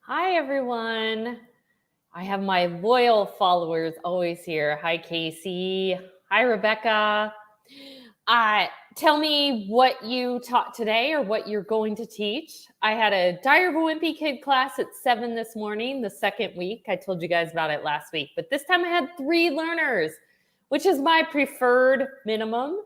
Hi, everyone. I have my loyal followers always here. Hi, Casey. Hi, Rebecca. Tell me what you taught today or what you're going to teach. I had a Diary of a Wimpy Kid class at 7 this morning, the second week. I told you guys about it last week, but this time I had 3 learners, which is my preferred minimum.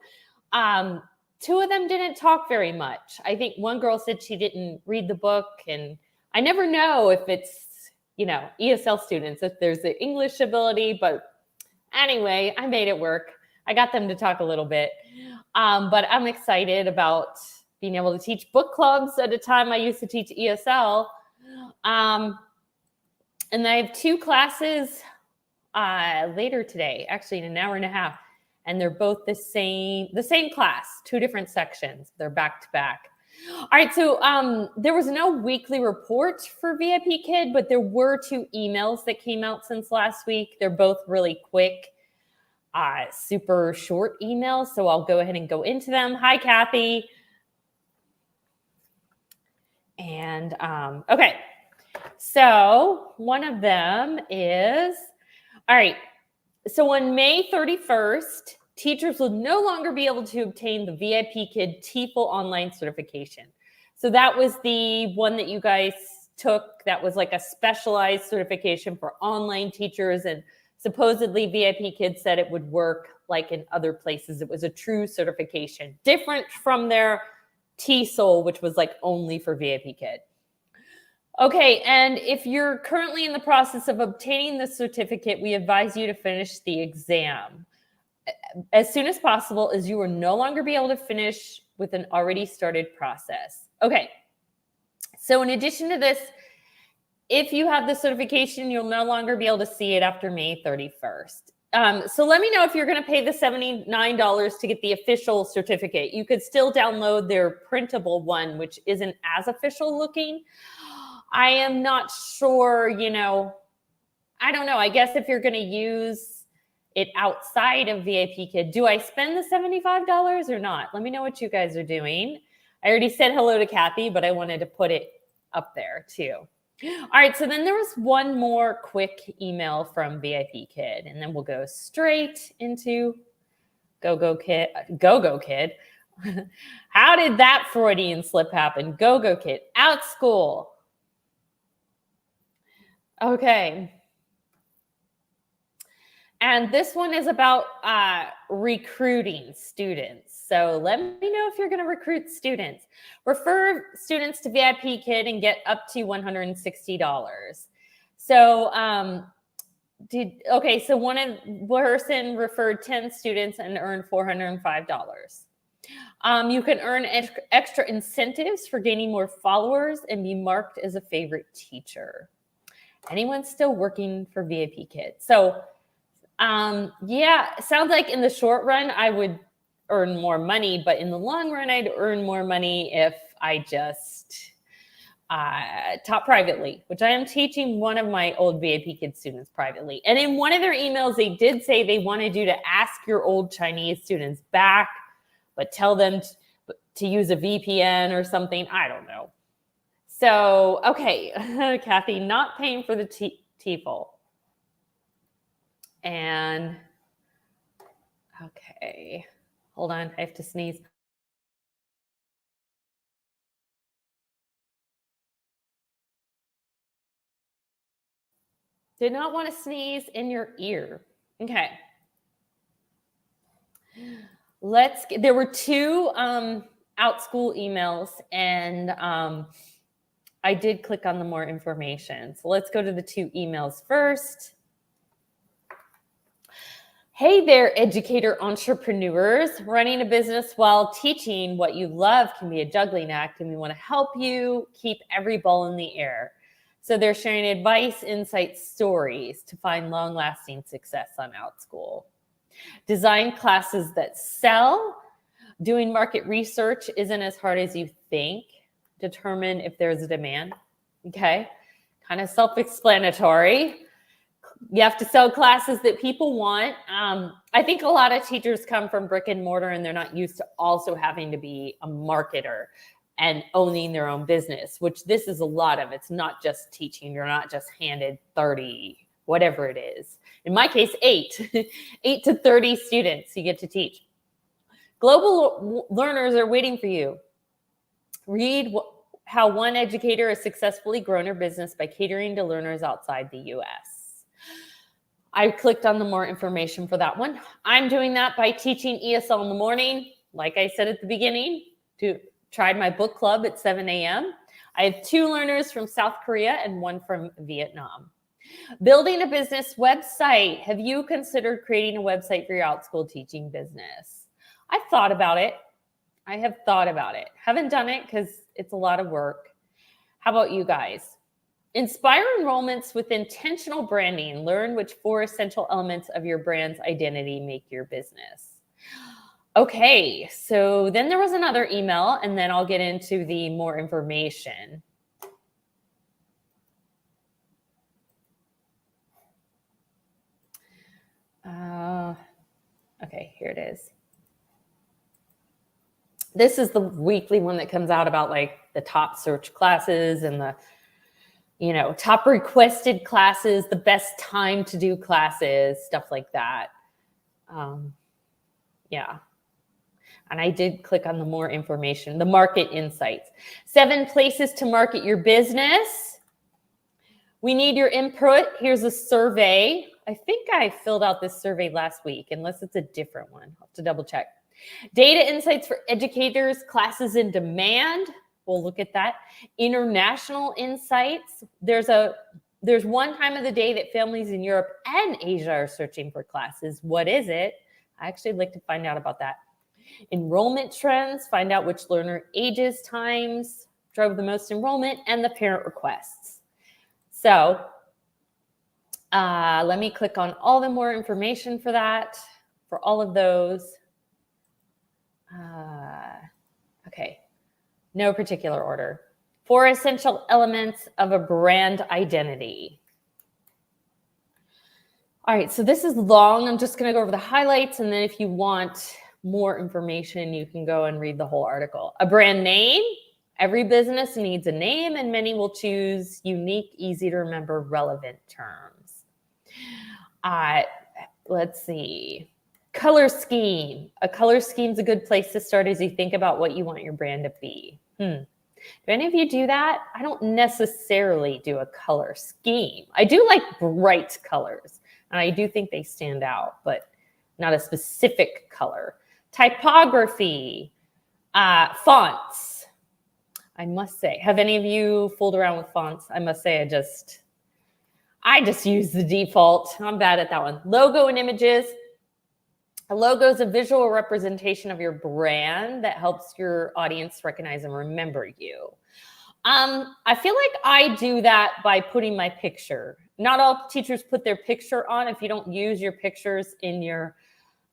2 of them didn't talk very much. I think one girl said she didn't read the book, and I never know if it's, ESL students, if there's the English ability, but anyway, I made it work. I got them to talk a little bit. But I'm excited about being able to teach book clubs at a time I used to teach ESL. And I have 2 classes later today, actually in an hour and a half. And they're both the same class, 2 different sections. They're back to back. All right, so there was no weekly report for VIPKID, but there were 2 emails that came out since last week. They're both really quick, super short emails, so I'll go ahead and go into them. Hi, Kathy. And okay, so one of them is, all right, so on May 31st, teachers will no longer be able to obtain the VIPKID TEFL online certification. So that was the one that you guys took that was like a specialized certification for online teachers, and supposedly VIPKID said it would work like in other places. It was a true certification, different from their TESOL, which was like only for VIPKID. Okay, and if you're currently in the process of obtaining the certificate, we advise you to finish the exam as soon as possible, as you will no longer be able to finish with an already started process. Okay, so in addition to this, if you have the certification, you'll no longer be able to see it after May 31st. So let me know if you're going to pay the $79 to get the official certificate. You could still download their printable one, which isn't as official looking. I am not sure, I don't know. I guess if you're going to use it outside of VIPKID, do I spend the $75 or not? Let me know what you guys are doing. I already said hello to Kathy, but I wanted to put it up there too. All right, so then there was one more quick email from VIPKID, and then we'll go straight into Go Kid. How did that Freudian slip happen? Go Kid. Outschool. Okay. And this one is about recruiting students. So let me know if you're going to recruit students. Refer students to VIPKID and get up to $160. So so one person referred 10 students and earned $405. You can earn extra incentives for gaining more followers and be marked as a favorite teacher. Anyone still working for VIPKID? So yeah, sounds like in the short run, I would earn more money, but in the long run, I'd earn more money if I just taught privately, which I am teaching one of my old VIPKID students privately. And in one of their emails, they did say they wanted you to ask your old Chinese students back, but tell them to use a VPN or something. I don't know. So, okay, Kathy, not paying for the TEFL. And, okay, hold on, I have to sneeze. Did not want to sneeze in your ear. Okay. There were 2 Outschool emails, and I did click on the more information. So let's go to the 2 emails first. Hey there, educator entrepreneurs. Running a business while teaching what you love can be a juggling act, and we want to help you keep every ball in the air. So they're sharing advice, insights, stories to find long-lasting success on Outschool. Design classes that sell. Doing market research isn't as hard as you think. Determine if there's a demand. Okay, kind of self-explanatory. You have to sell classes that people want. I think a lot of teachers come from brick and mortar, and they're not used to also having to be a marketer. and owning their own business, which this is a lot of. It's not just teaching. You're not just handed 30, whatever it is. In my case, 8, 8 to 30 students you get to teach. Global learners are waiting for you. Read how one educator has successfully grown her business by catering to learners outside the US. I clicked on the more information for that one. I'm doing that by teaching ESL in the morning. Like I said at the beginning, tried my book club at 7 a.m. I have 2 learners from South Korea and 1 from Vietnam. Building a business website. Have you considered creating a website for your Outschool teaching business? I've thought about it. I have thought about it. Haven't done it because it's a lot of work. How about you guys? Inspire enrollments with intentional branding. Learn which 4 essential elements of your brand's identity make your business. Okay, so then there was another email, and then I'll get into the more information. Okay, here it is. This is the weekly one that comes out about like the top search classes and the, top requested classes, the best time to do classes, stuff like that. Yeah. And I did click on the more information, the market insights. 7 places to market your business. We need your input. Here's a survey. I think I filled out this survey last week, unless it's a different one. I'll have to double check. Data insights for educators, classes in demand. We'll look at that. International insights. There's one time of the day that families in Europe and Asia are searching for classes. What is it? I actually like to find out about that. Enrollment trends, find out which learner ages, times drove the most enrollment, and the parent requests. So let me click on all the more information for that, for all of those. Okay, no particular order. 4 essential elements of a brand identity. All right, so this is long. I'm just going to go over the highlights, and then if you want more information, you can go and read the whole article. A brand name. Every business needs a name, and many will choose unique, easy to remember, relevant terms. Let's see. Color scheme. A color scheme is a good place to start as you think about what you want your brand to be. Do any of you do that? I don't necessarily do a color scheme. I do like bright colors, and I do think they stand out, but not a specific color. Typography, fonts. I must say, have any of you fooled around with fonts? I must say, I just use the default. I'm bad at that one. Logo and images. A logo is a visual representation of your brand that helps your audience recognize and remember you. I feel like I do that by putting my picture. Not all teachers put their picture on. If you don't use your pictures in your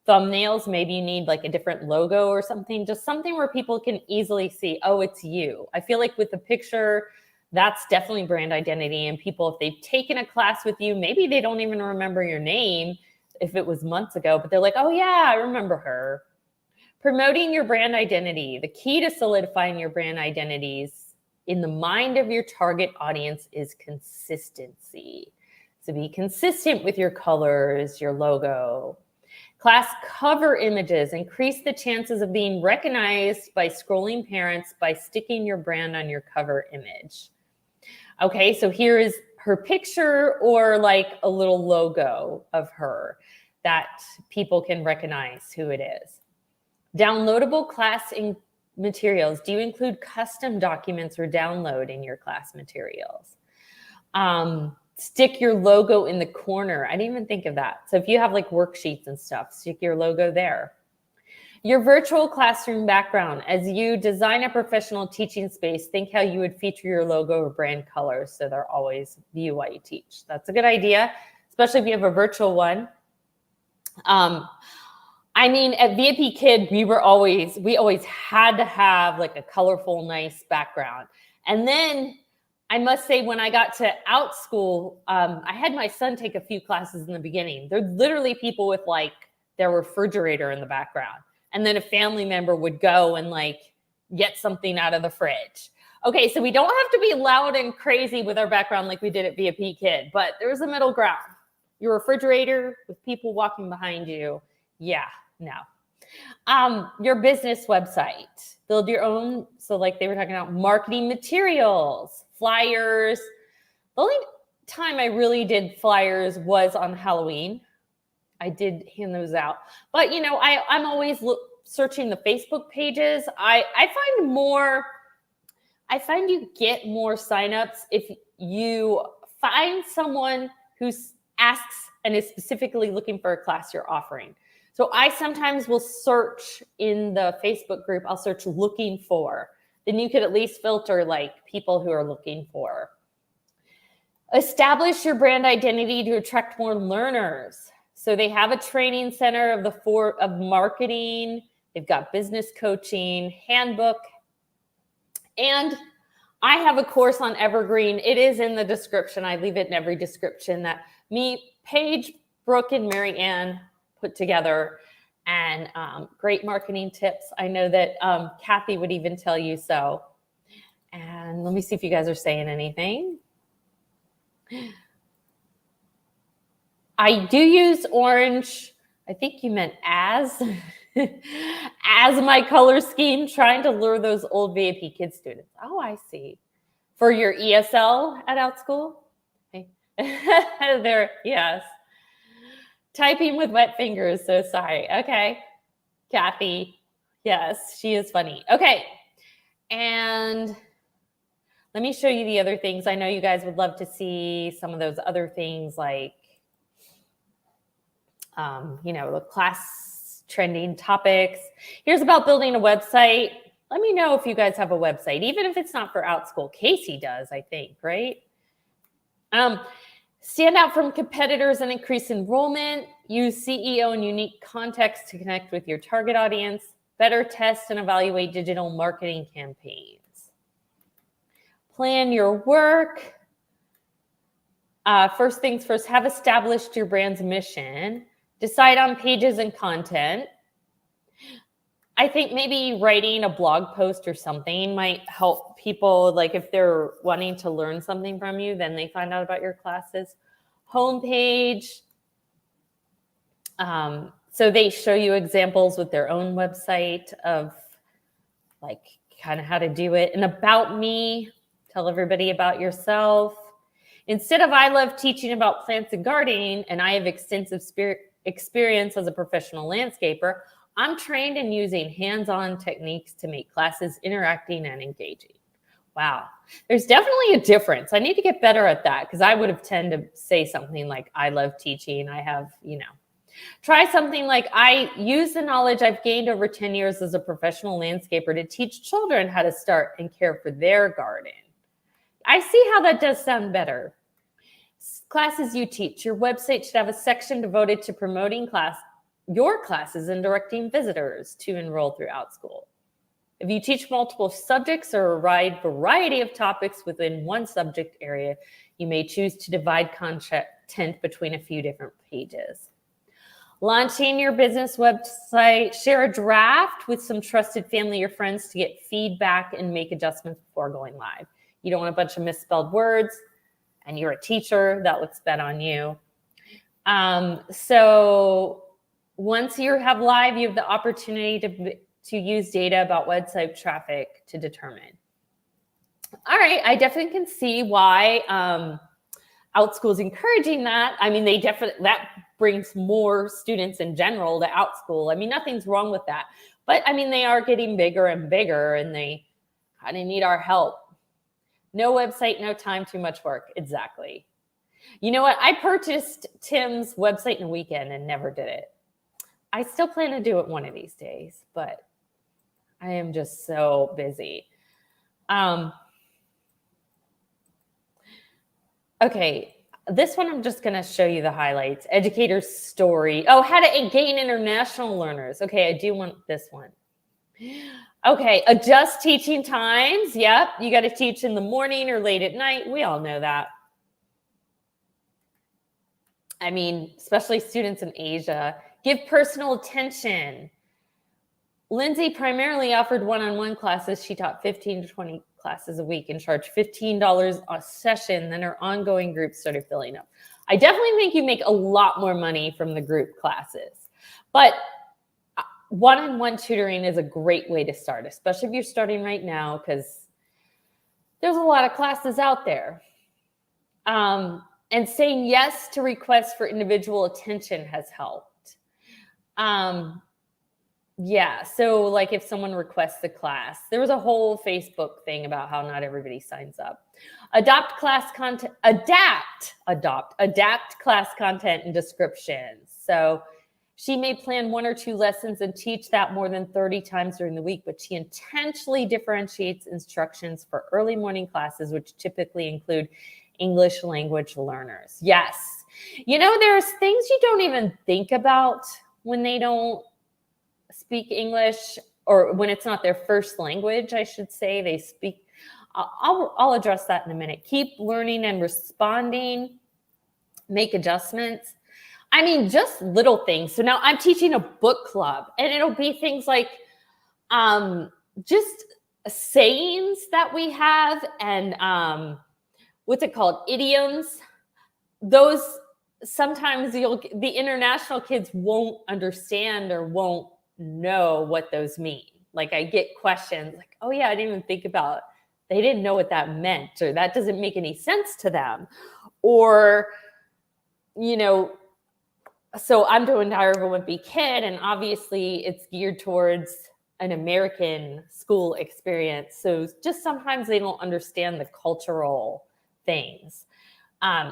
thumbnails, maybe you need like a different logo or something, just something where people can easily see, oh, it's you. I feel like with the picture, that's definitely brand identity. And people, if they've taken a class with you, maybe they don't even remember your name if it was months ago, but they're like, oh yeah, I remember her. Promoting your brand identity. The key to solidifying your brand identities in the mind of your target audience is consistency. So be consistent with your colors, your logo. Class cover images. Increase the chances of being recognized by scrolling parents by sticking your brand on your cover image. Okay, so here is her picture or like a little logo of her that people can recognize who it is. Downloadable class materials. Do you include custom documents or download in your class materials? Stick your logo in the corner. I didn't even think of that. So if you have like worksheets and stuff, stick your logo there. Your virtual classroom background. As you design a professional teaching space, think how you would feature your logo or brand colors so they're always view while you teach. That's a good idea, especially if you have a virtual one. I mean, at VIPKID, we always had to have like a colorful, nice background. And then I must say, when I got to Outschool, I had my son take a few classes in the beginning. There's literally people with like their refrigerator in the background. And then a family member would go and like get something out of the fridge. Okay, so we don't have to be loud and crazy with our background like we did at VIPKID, but there's a middle ground. Your refrigerator with people walking behind you. Yeah, no. Your business website. Build your own. So like they were talking about marketing materials, flyers. The only time I really did flyers was on Halloween. I did hand those out. But, you know, I'm always searching the Facebook pages. I find you get more signups if you find someone who asks and is specifically looking for a class you're offering. So I sometimes will search in the Facebook group. I'll search looking for. Then you could at least filter like people who are looking for. Establish your brand identity to attract more learners. So they have a training center of marketing. They've got business coaching, handbook. And I have a course on Evergreen. It is in the description. I leave it in every description that Paige, Brooke, and Mary Ann put together, and great marketing tips. I know that Kathy would even tell you so. And let me see if you guys are saying anything. I do use orange. I think you meant as my color scheme, trying to lure those old VIPKID students. Oh, I see. For your ESL at Outschool? Okay. There, yes. Typing with wet fingers, so sorry. Okay, Kathy. Yes, she is funny. Okay, and let me show you the other things. I know you guys would love to see some of those other things like, you know, the class trending topics. Here's about building a website. Let me know if you guys have a website, even if it's not for Outschool. Casey does, I think, right? Stand out from competitors and increase enrollment. Use CEO and unique context to connect with your target audience. Better test and evaluate digital marketing campaigns. Plan your work. First things first, have established your brand's mission. Decide on pages and content. I think maybe writing a blog post or something might help people, like if they're wanting to learn something from you, then they find out about your classes. Homepage. So they show you examples with their own website of like kind of how to do it. And about me, tell everybody about yourself. Instead of I love teaching about plants and gardening, and I have extensive experience as a professional landscaper, I'm trained in using hands-on techniques to make classes interacting and engaging. Wow. There's definitely a difference. I need to get better at that because I would have tended to say something like, I love teaching. I have, you know, try something like I use the knowledge I've gained over 10 years as a professional landscaper to teach children how to start and care for their garden. I see how that does sound better. Classes you teach. Your website should have a section devoted to promoting your classes and directing visitors to enroll through Outschool. If you teach multiple subjects or a wide variety of topics within one subject area, you may choose to divide content between a few different pages. Launching your business website, share a draft with some trusted family or friends to get feedback and make adjustments before going live. You don't want a bunch of misspelled words, and you're a teacher, that looks bad on you. So once you have live, you have the opportunity to use data about website traffic to determine. All right, I definitely can see why Outschool is encouraging that. I mean, that brings more students in general to Outschool. I mean, nothing's wrong with that. But I mean, they are getting bigger and bigger, and they kind of need our help. No website, no time, too much work. Exactly. You know what? I purchased Tim's website in a weekend and never did it. I still plan to do it one of these days, but I am just so busy. Okay, this one I'm just going to show you the highlights. Educator's story. Oh, how to gain international learners. Okay, I do want this one. Okay, adjust teaching times. Yep, you got to teach in the morning or late at night. We all know that. I mean, especially students in Asia. Give personal attention. Lindsay primarily offered one-on-one classes. She taught 15 to 20 classes a week and charged $15 a session. Then her ongoing groups started filling up. I definitely think you make a lot more money from the group classes, but one-on-one tutoring is a great way to start, especially if you're starting right now, because there's a lot of classes out there. And saying yes to requests for individual attention has helped. Yeah, so like if someone requests the class, there was a whole Facebook thing about how not everybody signs up. Adapt class content, adapt class content and descriptions. So she may plan 1 or 2 lessons and teach that more than 30 times during the week, but she intentionally differentiates instructions for early morning classes, which typically include English language learners. Yes. You know, there's things you don't even think about when they don't speak English, or when it's not their first language, I should say. They speak. I'll address that in a minute. Keep learning and responding. Make adjustments. I mean, just little things. So now I'm teaching a book club, and it'll be things like just sayings that we have, and what's it called? Idioms. Those sometimes the international kids won't understand or won't know what those mean. Like I get questions like, oh yeah, I didn't even think about, they didn't know what that meant, or that doesn't make any sense to them. Or, you know, so I'm doing Diary of a Wimpy Kid, and obviously it's geared towards an American school experience. So just sometimes they don't understand the cultural things.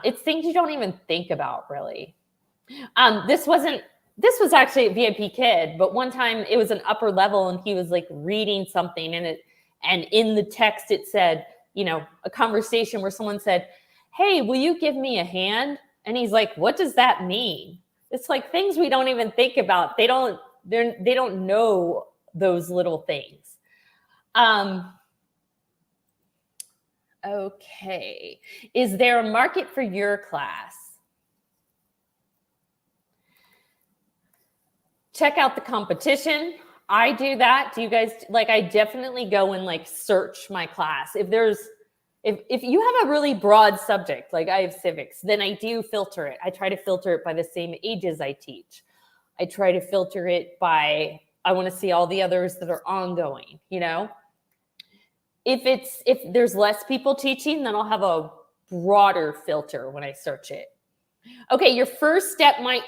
It's things you don't even think about, really. This was actually a VIPKID, but one time it was an upper level and he was like reading something, and in the text it said, you know, a conversation where someone said, hey, will you give me a hand? And he's like, what does that mean? It's like things we don't even think about. They don't know those little things. Okay. Is there a market for your class? Check out the competition. I do that. Do you guys, like, I definitely go and like search my class. If you have a really broad subject, like I have civics, then I do filter it. I try to filter it by the same ages I teach. I try to filter it by, I want to see all the others that are ongoing, you know? If there's less people teaching, then I'll have a broader filter when I search it. Okay, your first step might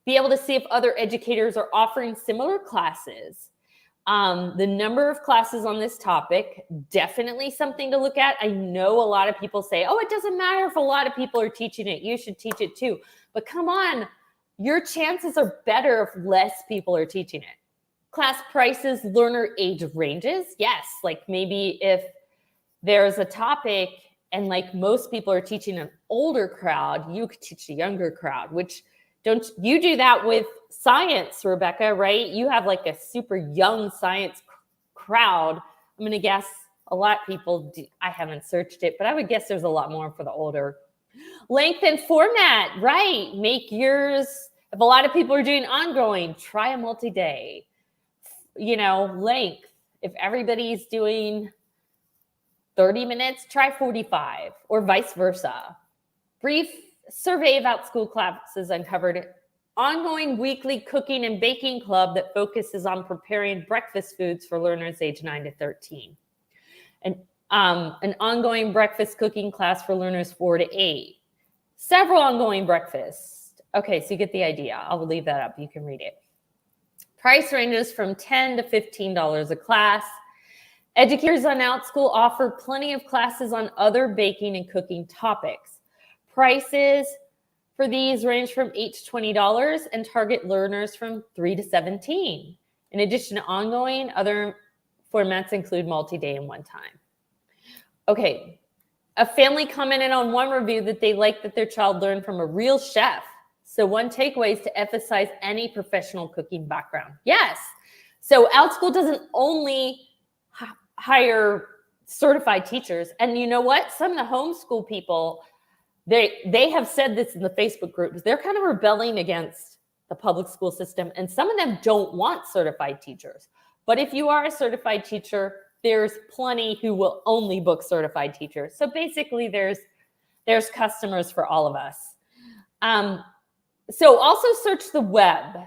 be able to see if other educators are offering similar classes. The number of classes on this topic, definitely something to look at. I know a lot of people say, oh, it doesn't matter if a lot of people are teaching it. You should teach it too. But come on, your chances are better if less people are teaching it. Class prices, learner age ranges. Yes, like maybe if there's a topic and like most people are teaching an older crowd, you could teach a younger crowd, which don't you do that with science, Rebecca, right? You have like a super young science crowd. I'm going to guess a lot of people do. I haven't searched it, but I would guess there's a lot more for the older. Length and format, right? Make yours, if a lot of people are doing ongoing, try a multi-day. You know, length. If everybody's doing 30 minutes, try 45, or vice versa. Brief survey of Outschool classes uncovered ongoing weekly cooking and baking club that focuses on preparing breakfast foods for learners age 9 to 13. And an ongoing breakfast cooking class for learners 4 to 8. Several ongoing breakfasts. Okay, so you get the idea. I'll leave that up. You can read it. Price ranges from $10 to $15 a class. Educators on Outschool offer plenty of classes on other baking and cooking topics. Prices for these range from $8 to $20 and target learners from 3 to 17. In addition to ongoing, other formats include multi-day and one-time. Okay, a family commented on one review that they liked that their child learned from a real chef. So one takeaway is to emphasize any professional cooking background. Yes. So Outschool doesn't only hire certified teachers. And you know what? Some of the homeschool people, they have said this in the Facebook groups. They're kind of rebelling against the public school system. And some of them don't want certified teachers. But if you are a certified teacher, there's plenty who will only book certified teachers. So basically there's customers for all of us. So also search the web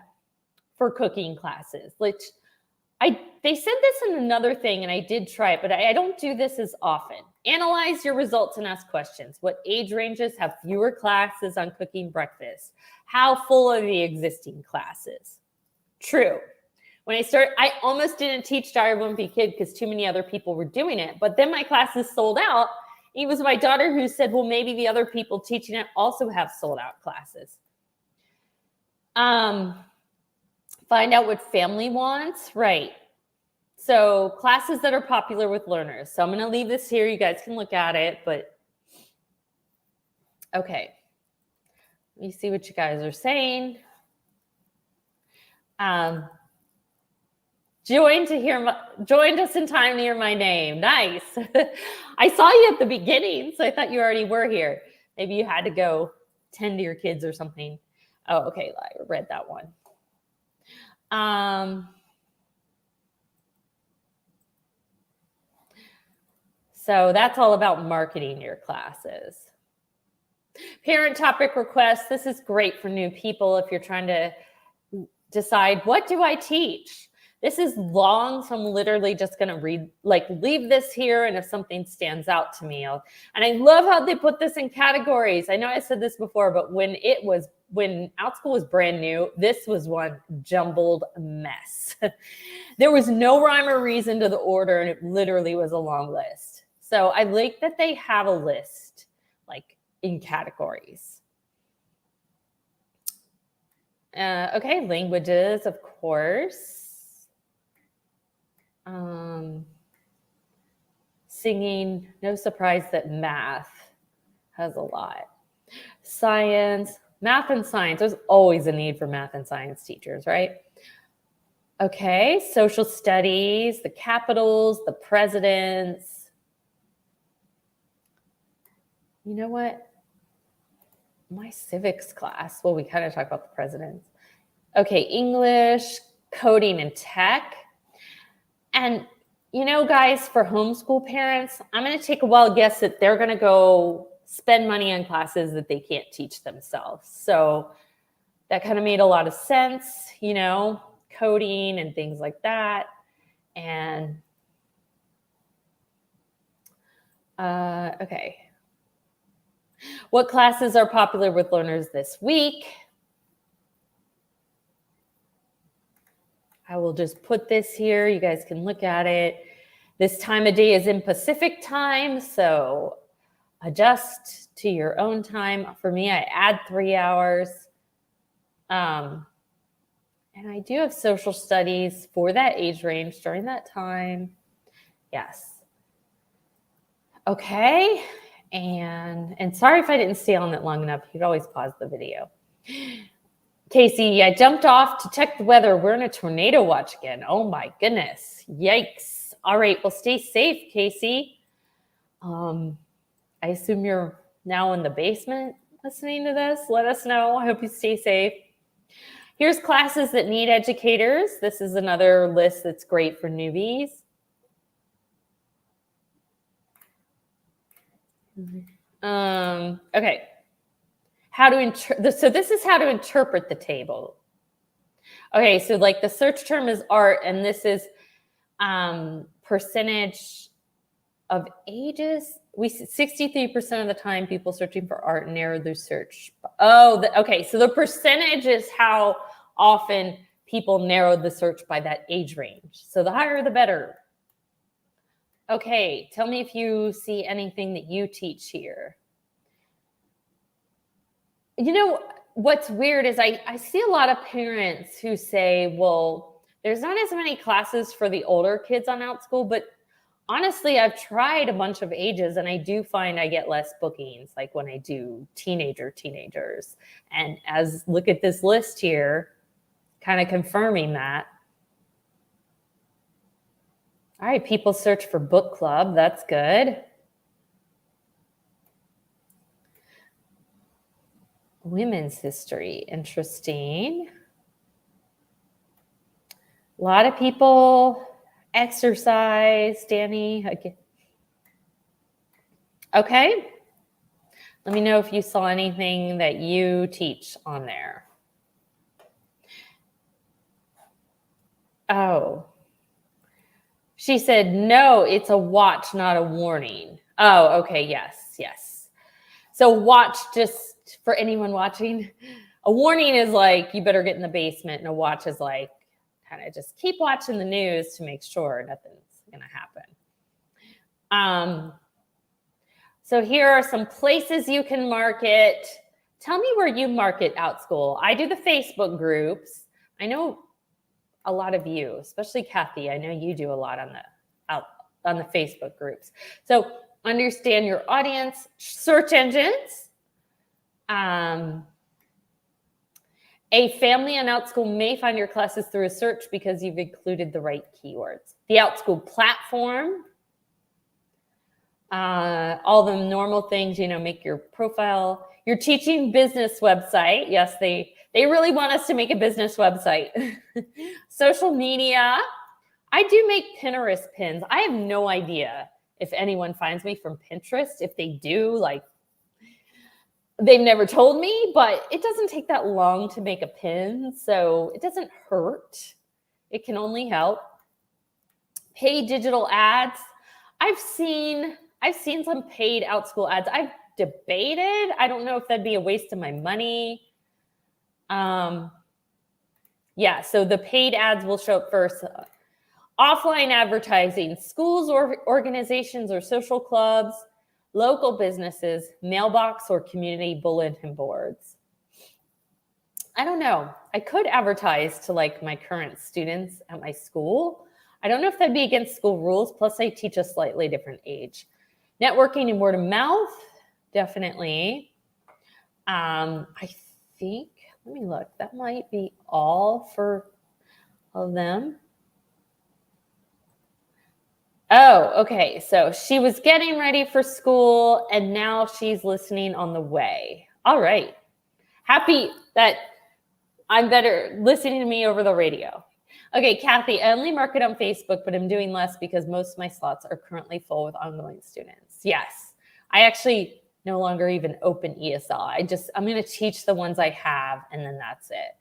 for cooking classes, which they said this in another thing, and I did try it, but I don't do this as often. Analyze your results and ask questions. What age ranges have fewer classes on cooking breakfast? How full are the existing classes? True. When I started, I almost didn't teach Diary of a Wimpy Kid because too many other people were doing it. But then my classes sold out. It was my daughter who said, well, maybe the other people teaching it also have sold out classes. Find out what family wants. Right. So classes that are popular with learners. So I'm going to leave this here. You guys can look at it, but okay. Let me see what you guys are saying. Joined us in time to hear my name. Nice. I saw you at the beginning, so I thought you already were here. Maybe you had to go tend to your kids or something. Oh, okay. I read that one. So that's all about marketing your classes. Parent topic requests. This is great for new people if you're trying to decide, what do I teach? This is long, so I'm literally just going to leave this here, and if something stands out to me, and I love how they put this in categories. I know I said this before, but when Outschool was brand new, this was one jumbled mess. There was no rhyme or reason to the order, and it literally was a long list. So I like that they have a list like in categories. Okay, languages, of course. Singing, no surprise that math has a lot. Science, math and science. There's always a need for math and science teachers, right? Okay, social studies, the capitals, the presidents. You know what? My civics class, well, we kind of talk about the presidents. Okay, English, coding, and tech. And, you know, guys, for homeschool parents, I'm going to take a wild guess that they're going to go spend money on classes that they can't teach themselves. So that kind of made a lot of sense, you know, coding and things like that. And, okay. What classes are popular with learners this week? I will just put this here. You guys can look at it. This time of day is in Pacific time, so adjust to your own time. For me, I add 3 hours. And I do have social studies for that age range during that time. Yes. Okay. And sorry if I didn't stay on it long enough. You could always pause the video. Casey, I jumped off to check the weather. We're in a tornado watch again. Oh my goodness. Yikes. All right. Well, stay safe, Casey. I assume you're now in the basement listening to this. Let us know. I hope you stay safe. Here's classes that need educators. This is another list that's great for newbies. Okay. So this is how to interpret the table. Okay, so like the search term is art, and this is percentage of ages. 63% of the time people searching for art narrow their search. Okay, so the percentage is how often people narrowed the search by that age range. So the higher, the better. Okay, tell me if you see anything that you teach here. You know, what's weird is I see a lot of parents who say, well, there's not as many classes for the older kids on Outschool, but honestly, I've tried a bunch of ages, and I do find I get less bookings, like when I do teenagers. And look at this list here, kind of confirming that. All right, people search for book club. That's good. Women's history, interesting. A lot of people exercise, Danny. Okay. Let me know if you saw anything that you teach on there. Oh. She said, no, it's a watch, not a warning. Oh, okay. Yes, yes. So watch, just for anyone watching, a warning is like, you better get in the basement. And a watch is like, kind of just keep watching the news to make sure nothing's going to happen. So here are some places you can market. Tell me where you market Outschool. I do the Facebook groups. I know a lot of you, especially Kathy, I know you do a lot on the Facebook groups. So understand your audience, search engines. A family on Outschool may find your classes through a search because you've included the right keywords. The Outschool platform, all the normal things, make your profile, your teaching business website. Yes, they really want us to make a business website. Social media. I do make Pinterest pins. I have no idea if anyone finds me from Pinterest. If they do, they've never told me, but it doesn't take that long to make a pin, so it doesn't hurt. It can only help. Paid digital ads. I've seen some paid Outschool ads. I've debated. I don't know if that'd be a waste of my money. Yeah, so the paid ads will show up first. Offline advertising, schools or organizations or social clubs, local businesses, mailbox or community bulletin boards. I don't know. I could advertise to my current students at my school. I don't know if that'd be against school rules. Plus I teach a slightly different age. Networking and word of mouth, definitely. I think, let me look. That might be all for all of them. Oh, okay. So she was getting ready for school and now she's listening on the way. All right. Happy that I'm better listening to me over the radio. Okay, Kathy, I only market on Facebook, but I'm doing less because most of my slots are currently full with ongoing students. Yes. I actually no longer even open ESL. I'm going to teach the ones I have and then that's it.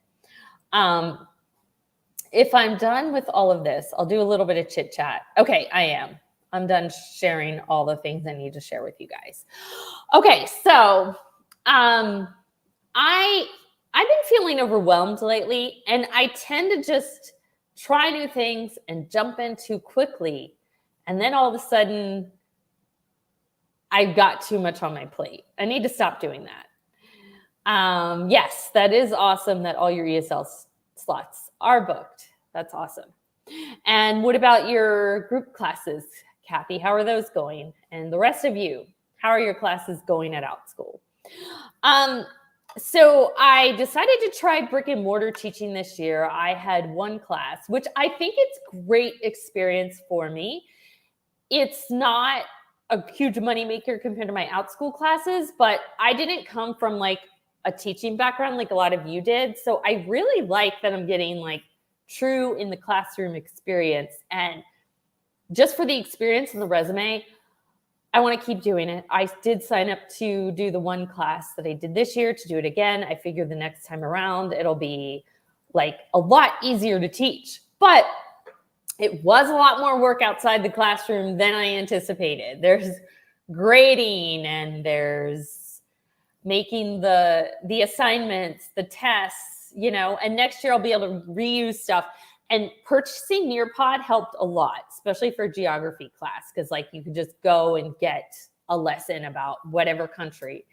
If I'm done with all of this, I'll do a little bit of chit chat. Okay, I am. I'm done sharing all the things I need to share with you guys. Okay, so I've been feeling overwhelmed lately, and I tend to just try new things and jump in too quickly. And then all of a sudden, I've got too much on my plate. I need to stop doing that. Yes, that is awesome that all your ESL slots are booked. That's awesome. And what about your group classes, Kathy? How are those going? And the rest of you, how are your classes going at Outschool? So I decided to try brick and mortar teaching this year. I had one class, which I think it's great experience for me. It's not a huge moneymaker compared to my Outschool classes, but I didn't come from a teaching background like a lot of you did. So I really like that I'm getting true in the classroom experience. And just for the experience and the resume, I want to keep doing it. I did sign up to do the one class that I did this year to do it again. I figured the next time around, it'll be a lot easier to teach, but it was a lot more work outside the classroom than I anticipated. There's grading and there's making the assignments, the tests, and next year I'll be able to reuse stuff. And purchasing Nearpod helped a lot, especially for geography class, because you could just go and get a lesson about whatever country.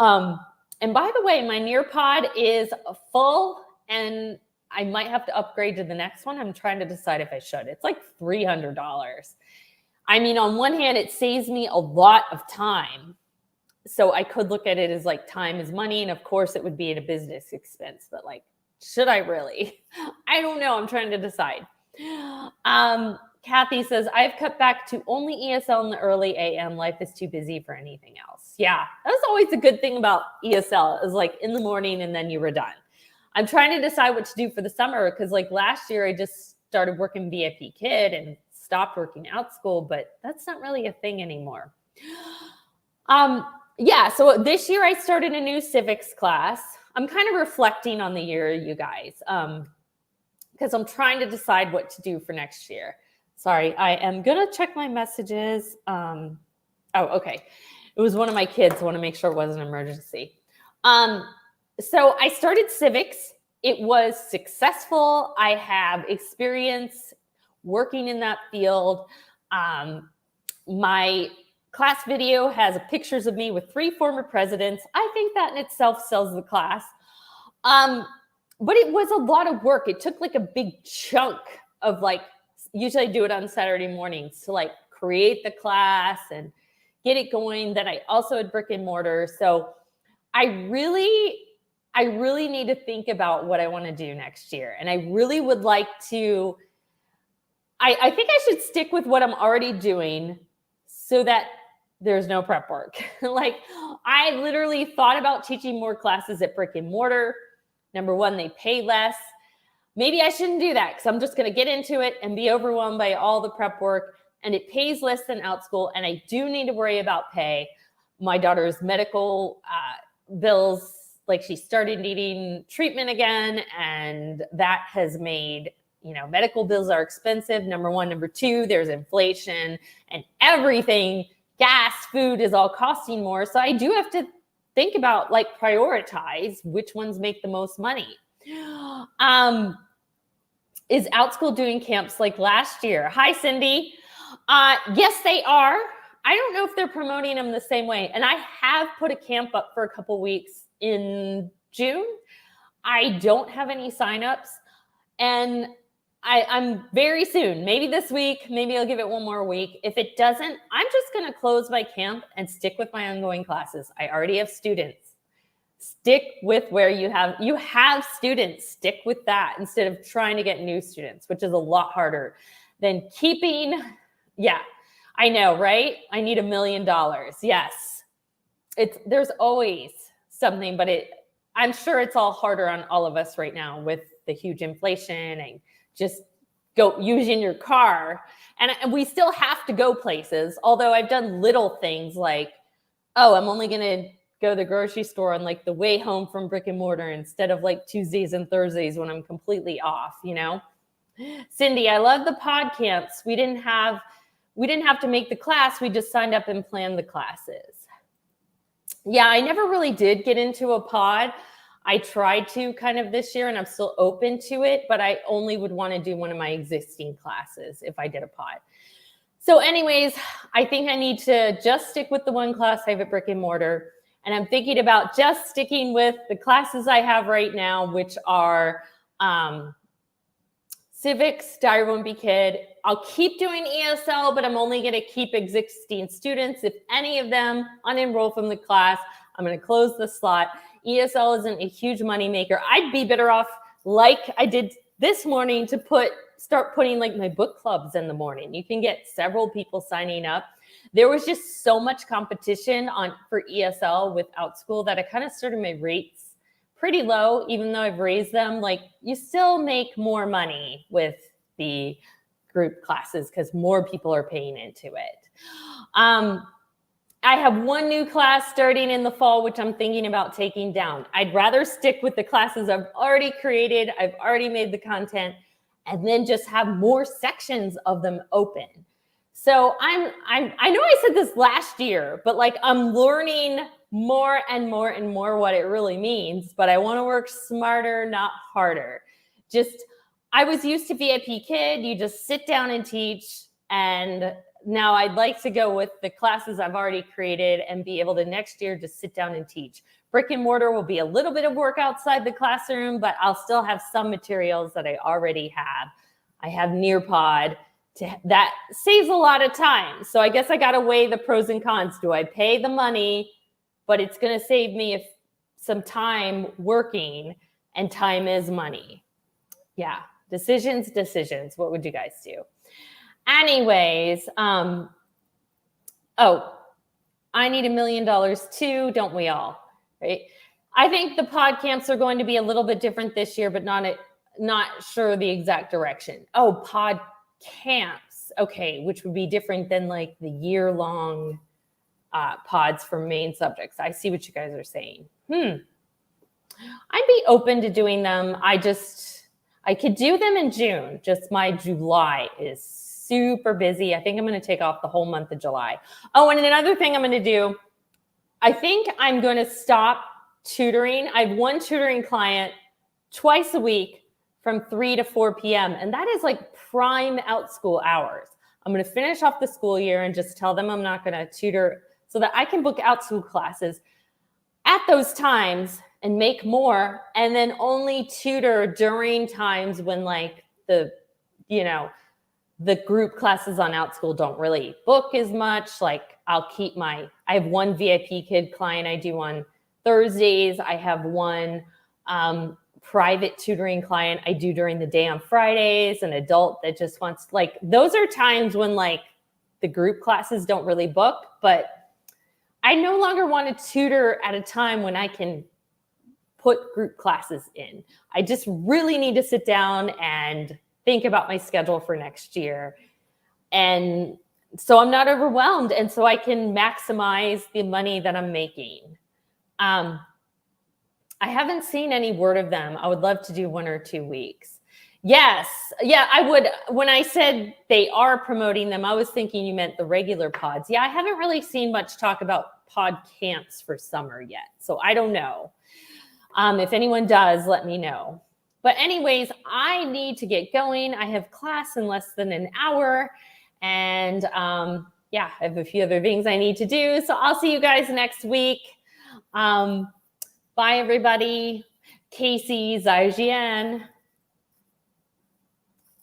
And by the way, my Nearpod is full and I might have to upgrade to the next one. I'm trying to decide if I should. It's $300. I mean, on one hand, it saves me a lot of time. So I could look at it as time is money. And of course it would be at a business expense, but should I really? I don't know. I'm trying to decide. Kathy says, I've cut back to only ESL in the early AM. Life is too busy for anything else. Yeah, that's always a good thing about ESL is in the morning and then you were done. I'm trying to decide what to do for the summer because last year I just started working VIPKID and stopped working Outschool, but that's not really a thing anymore. Yeah, so this year I started a new civics class. I'm kind of reflecting on the year, you guys, because I'm trying to decide what to do for next year. Sorry, I am going to check my messages. Oh, okay. It was one of my kids. I want to make sure it wasn't an emergency. So I started civics. It was successful. I have experience working in that field. My class video has pictures of me with 3 former presidents. I think that in itself sells the class. But it was a lot of work. It took like a big chunk of like, usually I do it on Saturday mornings to like create the class and get it going. Then I also had brick and mortar. So I really need to think about what I want to do next year. And I really would like to, I think I should stick with what I'm already doing so that there's no prep work. Like I literally thought about teaching more classes at brick and mortar. Number one, they pay less. Maybe I shouldn't do that because I'm just going to get into it and be overwhelmed by all the prep work. And it pays less than Outschool. And I do need to worry about pay. My daughter's medical bills, like she started needing treatment again. And that has made, medical bills are expensive. Number one. Number two, there's inflation and everything. Gas, food is all costing more. So I do have to think about like prioritize which ones make the most money. Is Outschool doing camps like last year? Hi, Cindy. Yes, they are. I don't know if they're promoting them the same way. And I have put a camp up for a couple weeks in June. I don't have any signups. And I'm very soon, maybe this week, maybe I'll give it one more week. If it doesn't, I'm just going to close my camp and stick with my ongoing classes. I already have students. Stick with where you have students. Stick with that instead of trying to get new students, which is a lot harder than keeping. Yeah, I know, right? I need $1 million. Yes. There's always something, but I'm sure it's all harder on all of us right now with the huge inflation and just go using your car. And we still have to go places. Although I've done little things like, I'm only going to go to the grocery store on like the way home from brick and mortar instead of like Tuesdays and Thursdays when I'm completely off, Cindy, I love the pod camps. We didn't have to make the class. We just signed up and planned the classes. Yeah, I never really did get into a pod. I tried to kind of this year and I'm still open to it, but I only would want to do one of my existing classes if I did a pod. So anyways, I think I need to just stick with the one class I have at brick and mortar. And I'm thinking about just sticking with the classes I have right now, which are civics, Diary of a Wimpy Kid. I'll keep doing ESL, but I'm only going to keep existing students. If any of them unenroll from the class, I'm going to close the slot. ESL isn't a huge moneymaker. I'd be better off like I did this morning to start putting like my book clubs in the morning. You can get several people signing up. There was just so much competition for ESL with Outschool that I kind of started my rates pretty low, even though I've raised them. Like you still make more money with the group classes because more people are paying into it. I have one new class starting in the fall, which I'm thinking about taking down. I'd rather stick with the classes I've already created. I've already made the content and then just have more sections of them open. So I know I said this last year, but like I'm learning more and more and more what it really means, but I want to work smarter, not harder. I was used to VIPKID. You just sit down and teach. And now I'd like to go with the classes I've already created and be able to next year just sit down and teach. Brick and mortar will be a little bit of work outside the classroom, but I'll still have some materials that I already have. I have Nearpod. That saves a lot of time. So I guess I got to weigh the pros and cons. Do I pay the money, but it's going to save me some time working, and time is money. Yeah. Decisions. What would you guys do? Anyways, I need $1 million too. Don't we all? Right. I think the pod camps are going to be a little bit different this year, but not not sure the exact direction. Oh, pod camps. Okay, which would be different than like the year-long pods for main subjects. I see what you guys are saying. I'd be open to doing them. I could do them in June. Just my July is super busy. I think I'm going to take off the whole month of July. Oh, and another thing I'm going to do, I think I'm going to stop tutoring. I have one tutoring client twice a week from 3 to 4 p.m. And that is like prime Outschool hours. I'm going to finish off the school year and just tell them I'm not going to tutor so that I can book Outschool classes at those times and make more, and then only tutor during times when like the group classes on Outschool don't really book as much. Like I have one VIPKID client I do on Thursdays. I have one private tutoring client I do during the day on Fridays, an adult that just wants, like, those are times when like the group classes don't really book, but I no longer want to tutor at a time when I can put group classes in. I just really need to sit down and think about my schedule for next year. And so I'm not overwhelmed. And so I can maximize the money that I'm making. I haven't seen any word of them. I would love to do 1 or 2 weeks. Yes. Yeah, I would. When I said they are promoting them, I was thinking you meant the regular pods. Yeah, I haven't really seen much talk about pod camps for summer yet. So I don't know. If anyone does, let me know. But anyways, I need to get going. I have class in less than an hour. And yeah, I have a few other things I need to do. So I'll see you guys next week. Bye, everybody. Casey, Zai Jian.